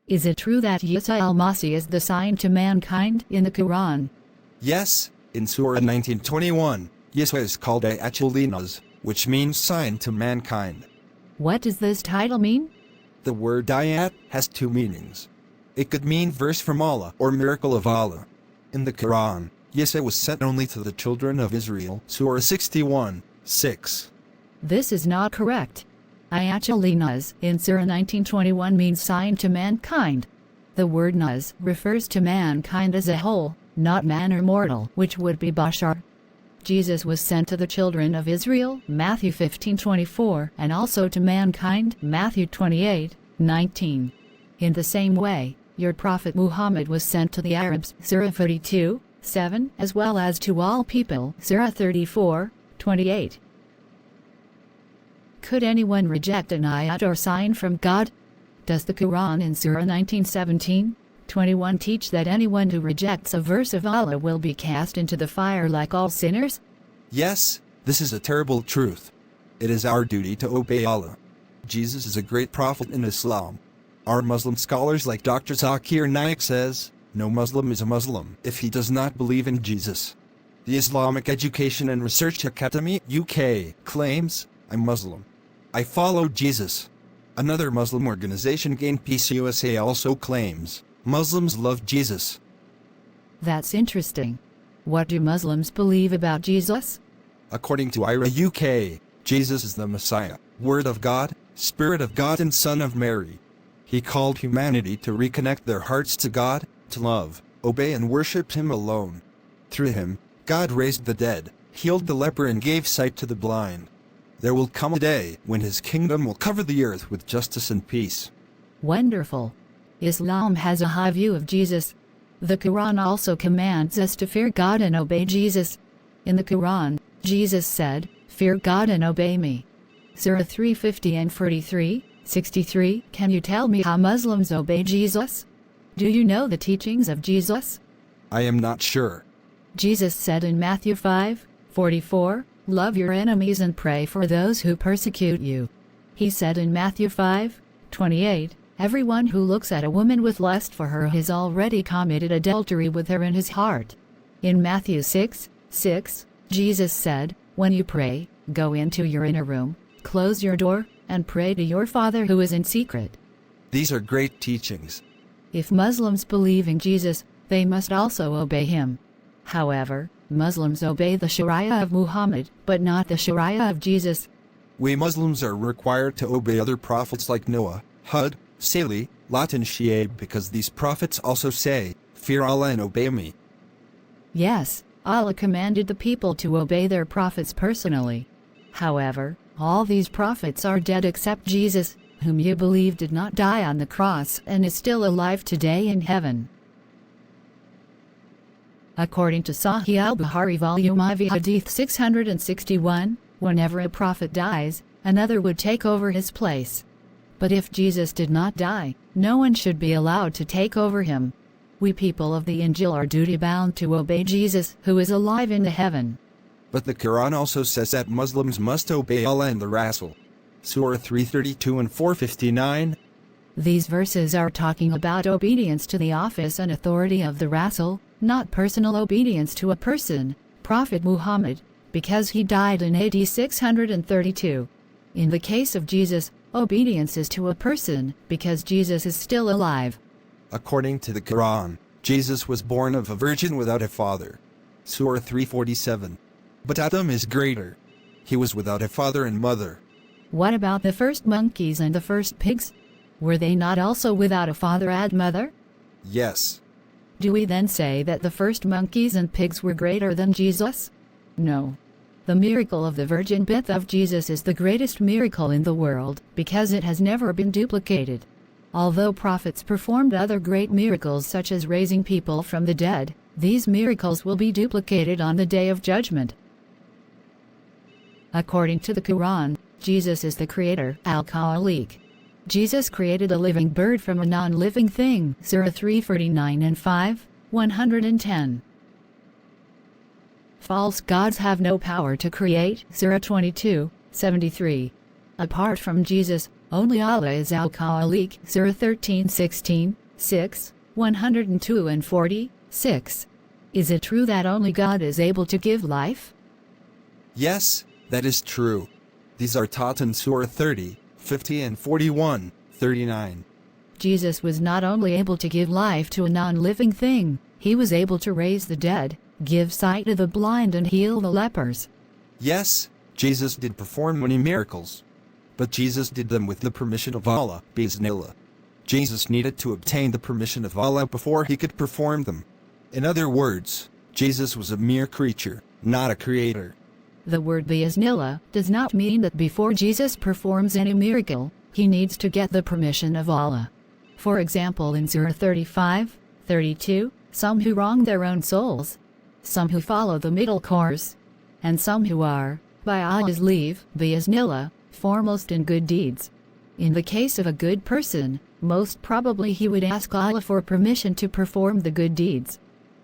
Is it true that Isa al-Masih is the sign to mankind in the Quran? Yes, in Surah 1921, Yeswa is called Ayatul Linnas, which means sign to mankind. What does this title mean? The word ayat has two meanings. It could mean verse from Allah or miracle of Allah. In the Quran, Yeswa was sent only to the children of Israel, Surah 61:6. This is not correct. Ayatul Linnas in Surah 1921 means sign to mankind. The word nas refers to mankind as a whole, not man or mortal, which would be bashar. Jesus was sent to the children of Israel, Matthew 15:24, and also to mankind, Matthew 28:19. In the same way, your prophet Muhammad was sent to the Arabs, Surah 42:7, as well as to all people, Surah 34:28. Could anyone reject an ayat or sign from God? Does the Quran in Surah 19:17-21 teach that anyone who rejects a verse of Allah will be cast into the fire like all sinners? Yes, this is a terrible truth. It is our duty to obey Allah. Jesus is a great prophet in Islam. Our Muslim scholars like Dr. Zakir Naik says, no Muslim is a Muslim if he does not believe in Jesus. The Islamic Education and Research Academy, UK, claims, I'm Muslim. I follow Jesus. Another Muslim organization, Gain Peace USA, also claims, Muslims love Jesus. That's interesting. What do Muslims believe about Jesus? According to IRA UK, Jesus is the Messiah, Word of God, Spirit of God and Son of Mary. He called humanity to reconnect their hearts to God, to love, obey and worship Him alone. Through Him, God raised the dead, healed the leper and gave sight to the blind. There will come a day when His kingdom will cover the earth with justice and peace. Wonderful. Islam has a high view of Jesus. The Quran also commands us to fear God and obey Jesus. In the Quran, Jesus said, "Fear God and obey me." Surah 3:50 and 43:63. Can you tell me how Muslims obey Jesus? Do you know the teachings of Jesus? I am not sure. Jesus said in Matthew 5:44, "Love your enemies and pray for those who persecute you." He said in Matthew 5:28, "Everyone who looks at a woman with lust for her has already committed adultery with her in his heart." In Matthew 6:6, Jesus said, "When you pray, go into your inner room, close your door, and pray to your Father who is in secret." These are great teachings. If Muslims believe in Jesus, they must also obey Him. However, Muslims obey the Sharia of Muhammad, but not the Sharia of Jesus. We Muslims are required to obey other prophets like Noah, Hud, Salih, Lot and Shu'aib because these prophets also say, "Fear Allah and obey me." Yes, Allah commanded the people to obey their prophets personally. However, all these prophets are dead except Jesus, whom you believe did not die on the cross and is still alive today in heaven. According to Sahih al-Bukhari Volume IV Hadith 661, whenever a prophet dies, another would take over his place. But if Jesus did not die, no one should be allowed to take over him. We people of the Injil are duty-bound to obey Jesus, who is alive in the heaven. But the Quran also says that Muslims must obey Allah and the Rasul. Surah 332 and 459. These verses are talking about obedience to the office and authority of the Rasul, not personal obedience to a person, Prophet Muhammad, because he died in AD 632. In the case of Jesus, obedience is to a person, because Jesus is still alive. According to the Quran, Jesus was born of a virgin without a father. Surah 347. But Adam is greater. He was without a father and mother. What about the first monkeys and the first pigs? Were they not also without a father and mother? Yes. Do we then say that the first monkeys and pigs were greater than Jesus? No. The miracle of the virgin birth of Jesus is the greatest miracle in the world, because it has never been duplicated. Although prophets performed other great miracles such as raising people from the dead, these miracles will be duplicated on the Day of Judgment. According to the Quran, Jesus is the creator, Al-Khaliq. Jesus created a living bird from a non-living thing, Surah 349 and 5:110. False gods have no power to create, Surah 22:73. Apart from Jesus, Only Allah is al-Khaliq, Surah 13:16, 6, 102 and 46. Is it true that only God is able to give life? Yes, that is true. These are taught in Surah 30, 50 and 41, 39. Jesus was not only able to give life to a non-living thing, he was able to raise the dead, give sight to the blind and heal the lepers. Yes, Jesus did perform many miracles. But Jesus did them with the permission of Allah, Bismillah. Jesus needed to obtain the permission of Allah before he could perform them. In other words, Jesus was a mere creature, not a creator. The word Bismillah does not mean that before Jesus performs any miracle, he needs to get the permission of Allah. For example, in Surah 35, 32, some who wrong their own souls, some who follow the middle course, and some who are, by Allah's leave, Bismillah, foremost in good deeds. In the case of a good person, most probably he would ask Allah for permission to perform the good deeds.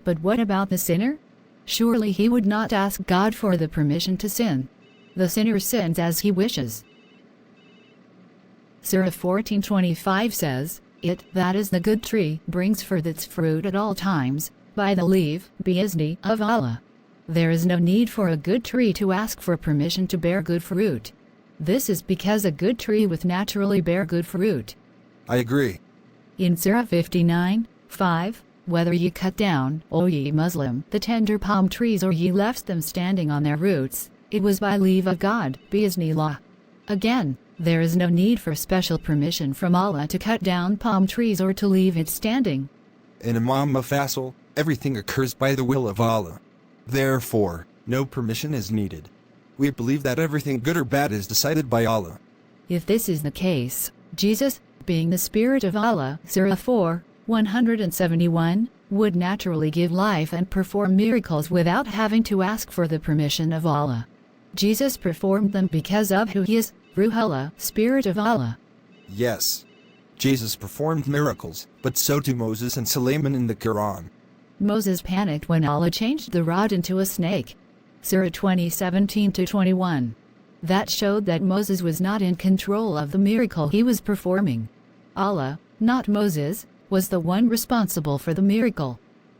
But what about the sinner? Surely he would not ask God for the permission to sin. The sinner sins as he wishes. Surah 14:25 says, "It, that is the good tree, brings forth its fruit at all times, by the leave, bi'izni, of Allah." There is no need for a good tree to ask for permission to bear good fruit. This is because a good tree would naturally bear good fruit. I agree. In Surah 59:5, "Whether ye cut down, O ye Muslim, the tender palm trees or ye left them standing on their roots, it was by leave of God, bi'iznillah." Again, there is no need for special permission from Allah to cut down palm trees or to leave it standing. In Imam Mufassal, everything occurs by the will of Allah. Therefore, no permission is needed. We believe that everything good or bad is decided by Allah. If this is the case, Jesus, being the Spirit of Allah, Surah 4, 171, would naturally give life and perform miracles without having to ask for the permission of Allah. Jesus performed them because of who he is, Ruhullah, Spirit of Allah. Yes. Jesus performed miracles, but so do Moses and Sulaiman in the Quran. Moses panicked when Allah changed the rod into a snake. Surah 20:17-21. That showed that Moses was not in control of the miracle he was performing. Allah, not Moses, was the one responsible for the miracle.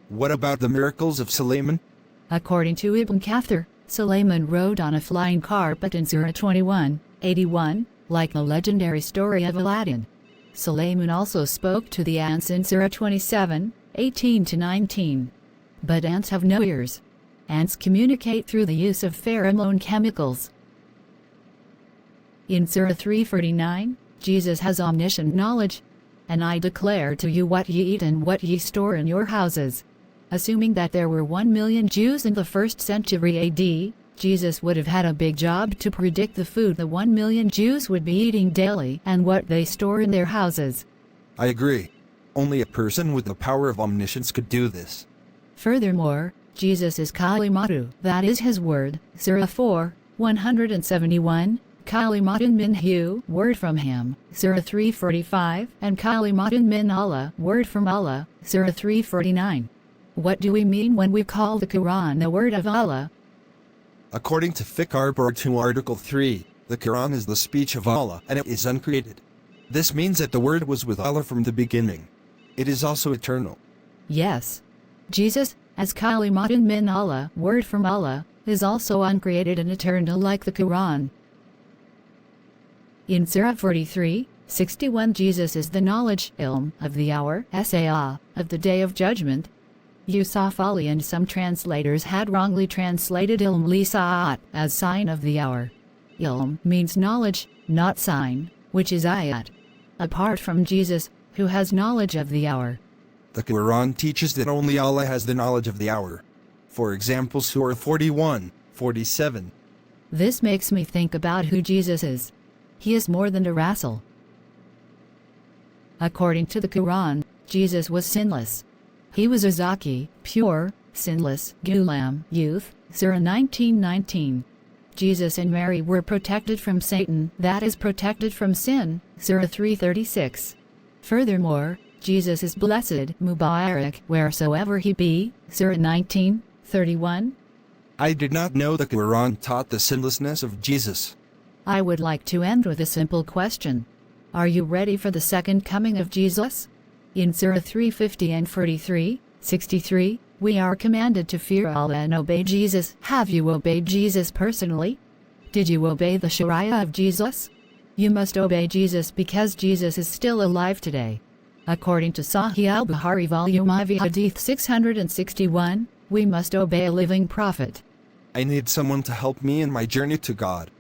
What about the miracles of Sulaiman? According to Ibn Kathir, Sulaiman rode on a flying carpet in Surah 21:81, like the legendary story of Aladdin. Sulaiman also spoke to the ants in Surah 27:18-19. But ants have no ears. Ants communicate through the use of pheromone chemicals. In Surah 3:49, Jesus has omniscient knowledge. "And I declare to you what ye eat and what ye store in your houses." Assuming that there were 1 million Jews in the 1st century AD, Jesus would have had a big job to predict the food the 1 million Jews would be eating daily and what they store in their houses. I agree. Only a person with the power of omniscience could do this. Furthermore, Jesus is Kalimatu, that is his word, Surah 4, 171, Kalimatun minhu, word from him, Surah 3:45, and Kalimatun min Allah, word from Allah, Surah 3:49. What do we mean when we call the Quran the word of Allah? According to Fiqh Arbor 2 Article 3, the Quran is the speech of Allah and it is uncreated. This means that the word was with Allah from the beginning. It is also eternal. Yes. Jesus, as Kalimatun min Allah, word from Allah, is also uncreated and eternal like the Quran. In Surah 43:61, Jesus is the knowledge, ilm, of the hour, saa, of the day of judgment. Yusuf Ali and some translators had wrongly translated ilm li sa'at as sign of the hour. Ilm means knowledge, not sign, which is ayat. Apart from Jesus, who has knowledge of the hour? The Quran teaches that only Allah has the knowledge of the hour. For example, Surah 41:47. This makes me think about who Jesus is. He is more than a rasul. According to the Quran, Jesus was sinless. He was a Zaki, pure, sinless, Ghulam, youth, Surah 19:19. Jesus and Mary were protected from Satan, that is protected from sin, Surah 3:36. Furthermore, Jesus is blessed, Mubarak, wheresoever he be, Surah 19:31. I did not know the Quran taught the sinlessness of Jesus. I would like to end with a simple question. Are you ready for the second coming of Jesus? In Surah 350 and 43, 63, we are commanded to fear Allah and obey Jesus. Have you obeyed Jesus personally? Did you obey the Sharia of Jesus? You must obey Jesus because Jesus is still alive today. According to Sahih al-Bukhari Volume IV Hadith 661, we must obey a living prophet. I need someone to help me in my journey to God.